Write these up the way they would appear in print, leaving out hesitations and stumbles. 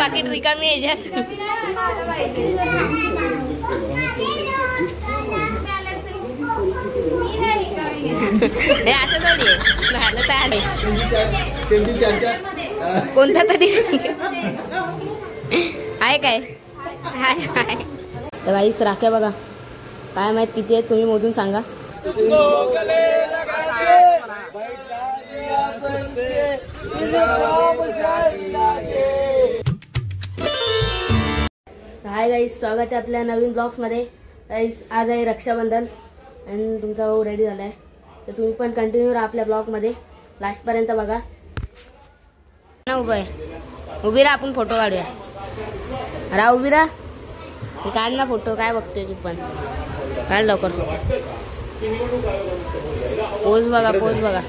पाकिट रिकामी याच्यात. हे असं थोडी झालं तर आले कोणता तरी आहे काय. तर गाईस राख्या बघा काय माहित किती आहेत तुम्ही मोजून सांगा. हाय गाईस, स्वागत आहे आपल्या नवीन ब्लॉग्स मध्ये. गाईस आज आहे रक्षाबंधन आणि तुमचा भाऊ रेडी झालाय, तर तुम्ही पण कंटिन्यू राहा आपल्या ब्लॉग मध्ये, लास्ट पर्यंत बघा. उभी राहा, आपण फोटो काढूया. राहा उभी राहा, काढ ना फोटो. काय बघतोय तू पण, काढ लवकर. पोज बघा, पोज बघा.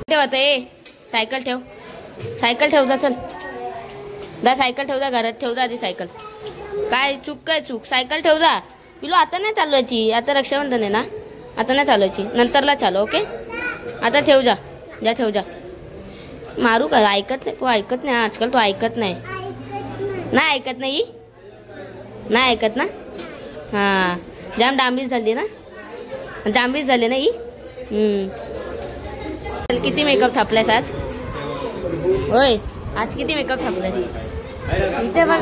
ठेवत ए सायकल ठेव, सायकल ठेव जा. चल दा सायकल ठेव जा, घरात ठेव जा आधी सायकल. काय चूक, काय चूक. सायकल ठेव जा पिलो. आता नाही चालवायची, आता रक्षाबंधन आहे ना, आता नाही चालवायची, नंतरला चालव. ओके आता ठेव जा, जा ठेव जा. मारू का? ऐकत नाही तू, ऐकत नाही आजकाल तू, ऐकत नाही. नाही ऐकत नाही, नाही ऐकत ना. हा जाम डांबीस झाली ना, डांबीस झाली ना ही. किती मेकअप थापलायस आज? होय आज किती मेकअप थापलाय? इथे बघ.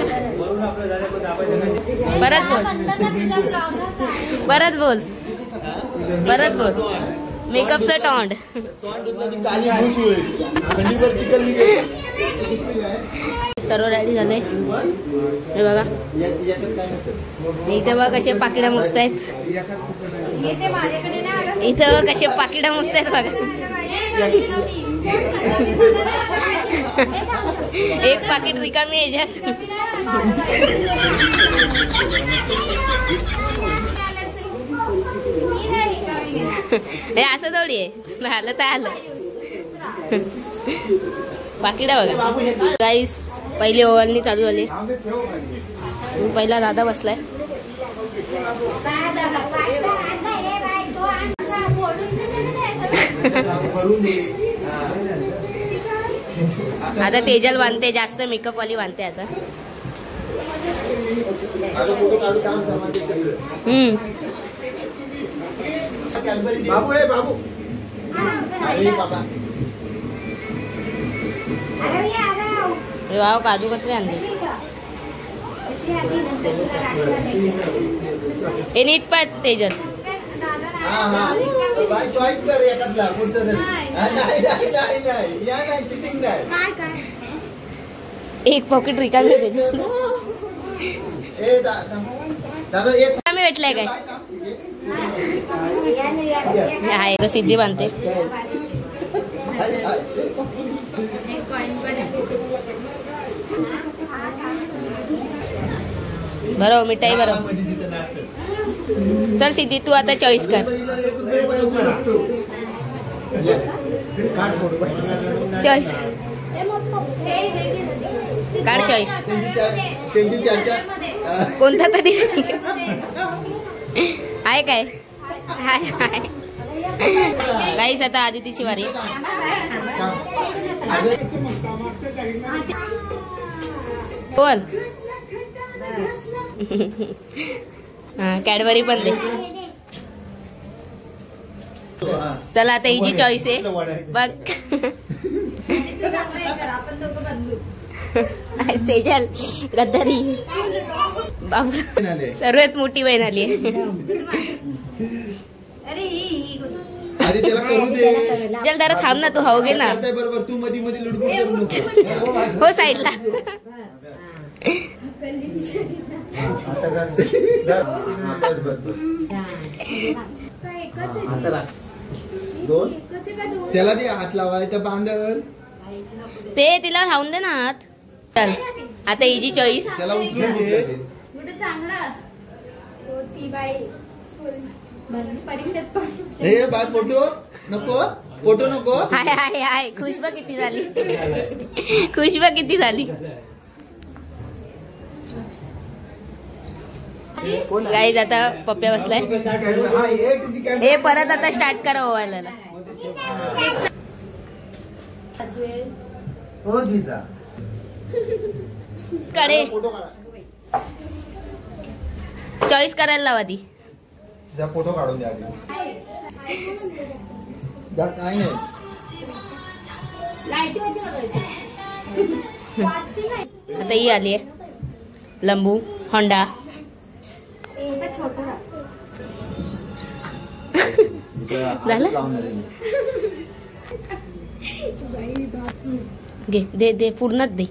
परत बोल, परत बोल, परत बोल. मेकअपचं तोंड. सर्व रेडी झाले. हे बघा इथे बघ कसे पाकिड्या मस्त आहेत. इथे बघ कसे पाकिड्या मस्त आहेत बघा. एक पाकिट रिकामी याच्यात. हे असं थोडी आहे, झालं तर आलं. पाकिटा बघा गाईस. पहिली ओवाळणी चालू झाली. पहिला दादा बसलाय. आता तेजल बांधते, जास्त मेकअप वाली बांधते आता. बाबू आहे बाबू. वाव काजू कतरी आणले. हे नीट पाठ तेजल. चॉईस कर एखादला पुढचं तरी. नाही या नाही, चिटिंग नाही. एक पॉकेट रिकामी त्याच्यात. दादा एक आम्ही भेटलाय काय आहे तर सिद्धी बांधते. बरोबर मिठाई बरोबर. चल सिद्धी तू आता चॉईस कर. चॉईस काढ, चॉईस कोणता तरी आहे काय. हाय हाय गाईस, आता आदितीची वारी. बोल. हा कॅडबरी पण दे. चला आता हिची चॉईस आहे बघ. तेजल गद्दारी बाबू सर्वात मोठी बहीण आली आहे. चल जरा थांब ना, तू हाव घे ना. बरोबर तू मध्ये मध्ये लुडबुड हो साईडला. त्याला दे हात लावायचा बांधल. ते तिला राहून दे ना हात. चल आता हिची चॉईस. त्याला उचलून दे. हे बाय फोटो नको, फोटो नको. हाय हाय हाय. खुशबा किती झाली, खुशबा किती झाली. गाईज आता पप्प्या बसलाय. हे परत आता स्टार्ट करा ओवायला. हो जीजा कडे फोटो काढा. चॉईस करायला लावा ती. जा फोटो काढून द्या आधी. जा काय नाही. आता ही आली आहे लंबू होंडा. झालं? घे दे दे पूर्णच दे.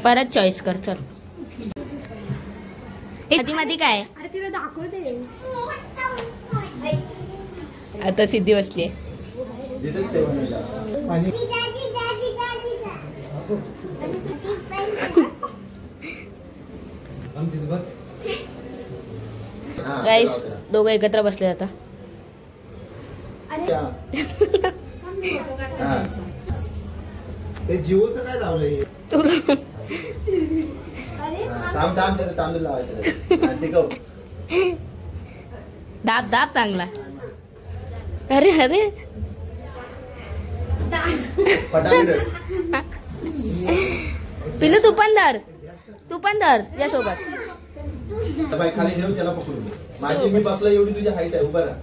परत चॉईस कर चल. मध्ये मध्ये काय आता सिद्धी बसली आहे. गाईस दोघं एकत्र बसले आता. जिओचं काय लावलंय तुला तांदूळ लावायचं. दाब दाब चांगला. अरे अरे पिलू तू पण धर या सोबत. बाई खाली नेऊ त्याला पकडून. माझी मी बसला एवढी तुझी हाईट आहे. उभा राहा.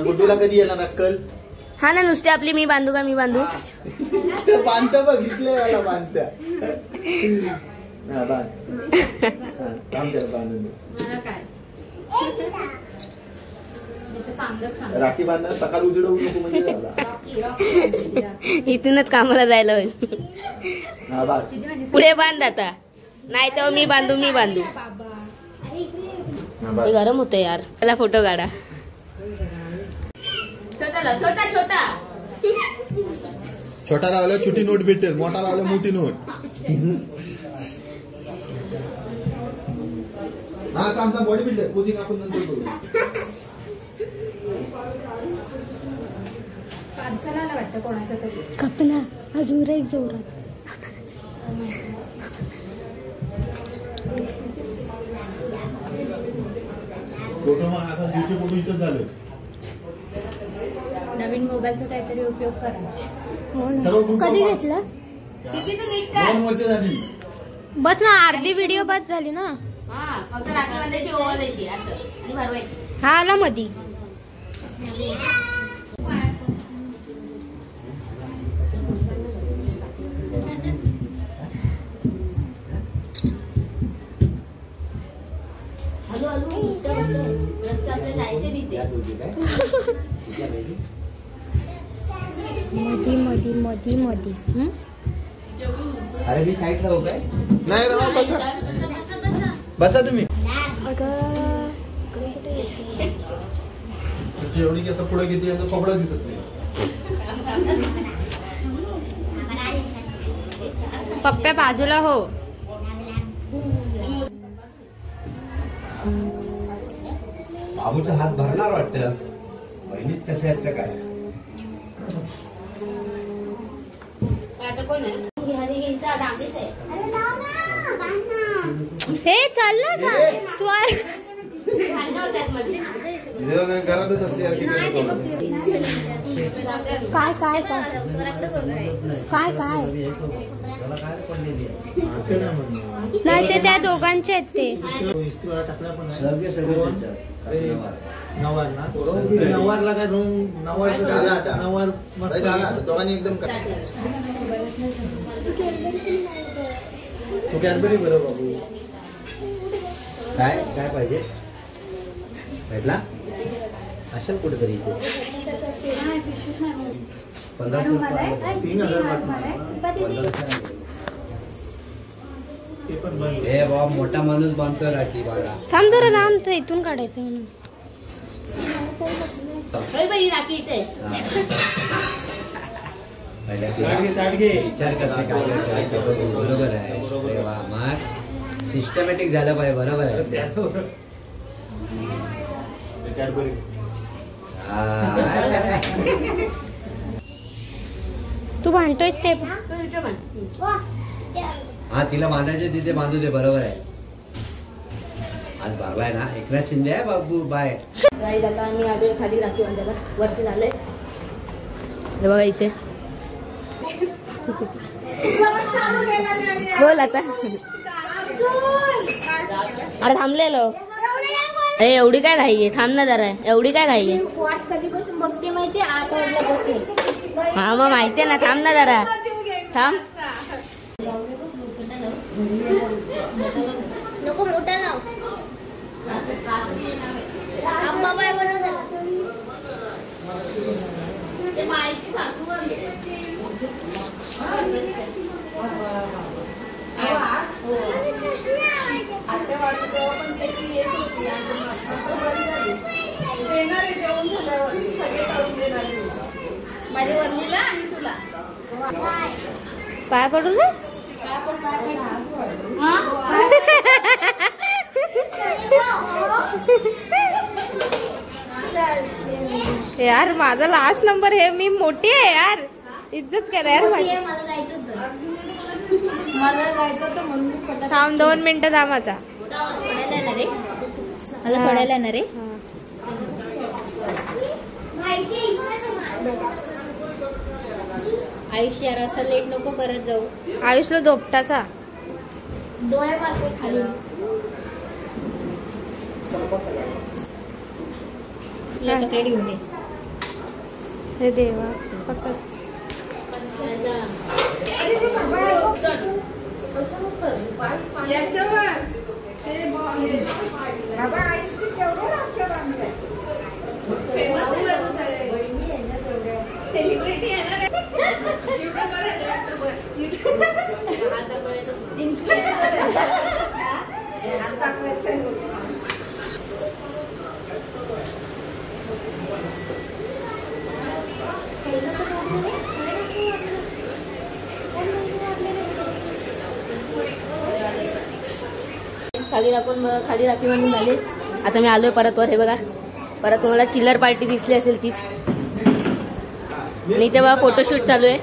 गुड्डूला कधी येणार अक्कल. हा ना नुसते आपली मी बांधू का मी बांधू. बांधतं बघितलं याला बांधत्या. बांधून राखी बांधणार सकाळ उजडवू नको म्हणजे झाला. इथूनच कामाला जायला होईल. हा बस पुढे बांध आता नाही तर मी बांधू. हे गरम होतं यार. त्याला फोटो काढा. छोटा छोटा लावला छोटी नोट भेटेल. मोठा लावला मोठी नोट. हा काम बॉडी बिल्डर कोचिंग आपण नंतर करू. कपना अजून एक जोरात. फोटो आता दुसरे फोटो इथंच झाले. नवीन मोबाईलचा काहीतरी उपयोग करा. कधी घेतलं? 2 वर्ष झाली. बस ना अर्धी व्हिडिओ बस झाली ना. हा आला मधी. मधी अरे मी साईडला हो काय नाही राहा. बसा तुम्ही. एवढी कसं पुढे किती यांचं कपडा दिसत नाही. पप्प्या बाजूला हो. बाबूचा हात भरणार वाटतं. बहिणीच कसे आहेत का काय. हे चाललं स्वर. घरातच असते. काय काय काय काय काय नाही ते त्या दोघांचे आहेत ते. नवारला काय नवार दोघांनी एकदम. तू कॅडबरी बरं बाबू. काय काय पाहिजे भेटला असेल कुठेतरी इथे. 1500 ते पण बंद. हे बाबा मोठा माणूस बांधतोय राखी बाळा. थांब जरा लांब तर इथून काढायचं म्हणून. राखी इथे विचार कसे काय बरोबर आहे. मग सिस्टमॅटिक झालं पाहिजे. बरोबर आहे. तू भांडतोयस ते. हा तिला बांधायचे तिथे बांधू दे. बरोबर आहे. आज भरलाय ना. एकनाथ शिंदे आहे बाबू. बाय. गाईज आता आम्ही आलोय खाली राखी बांधायला. वरती झालंय हे बघा इथे. बोल आता. अरे थांबलेलो. ए एवढी काय घाई आहे. थांब ना जरा. एवढी काय घाई आहे. वाट कधीपासून बघते माहितीये 8 वाजल्यापासून. हा मग माहितीये ना. थांब ना जरा. थांब. नको मोठा लाव. आंबा बाय बनवला. माझ्या वल्लीला आणि तुला पाय पडू रे. यार माझा लास्ट नंबर हे. मी मोठी आहे यार. इज्जत करा यार माझी. मला जायचं होतं म्हणून मी पटापट थांब 2 मिनिटं थांब आता. सोडायला येणार रे. मला सोडायला येणार रे. आयुष्य यार असं लेट नको करत जाऊ. आयुष्य धोपटाचा. डोळे मारते खाली. तुला चॉकलेट घेऊन ये. हे देवा फक्त सेलिब्रिटी आहे खाली राखी बांधून झाली. आता मी आलोय परत वर. हे बघा परत तुम्हाला चिल्लर पार्टी दिसली असेल तीच. आणि तेव्हा फोटोशूट चालू आहे.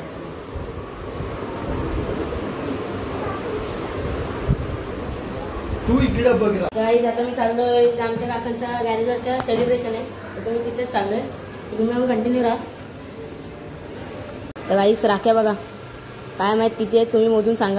तू इकडे बघ. गाईज आता मी चाललोय आमच्या काकांचा गॅरेजवरच्या सेलिब्रेशन आहे. तर मी तिथेच चाललोय. तुम्ही मग कंटिन्यू राहा. तर गाईज राख्या बघा काय माहित किती आहेत तुम्ही मोजून सांगा.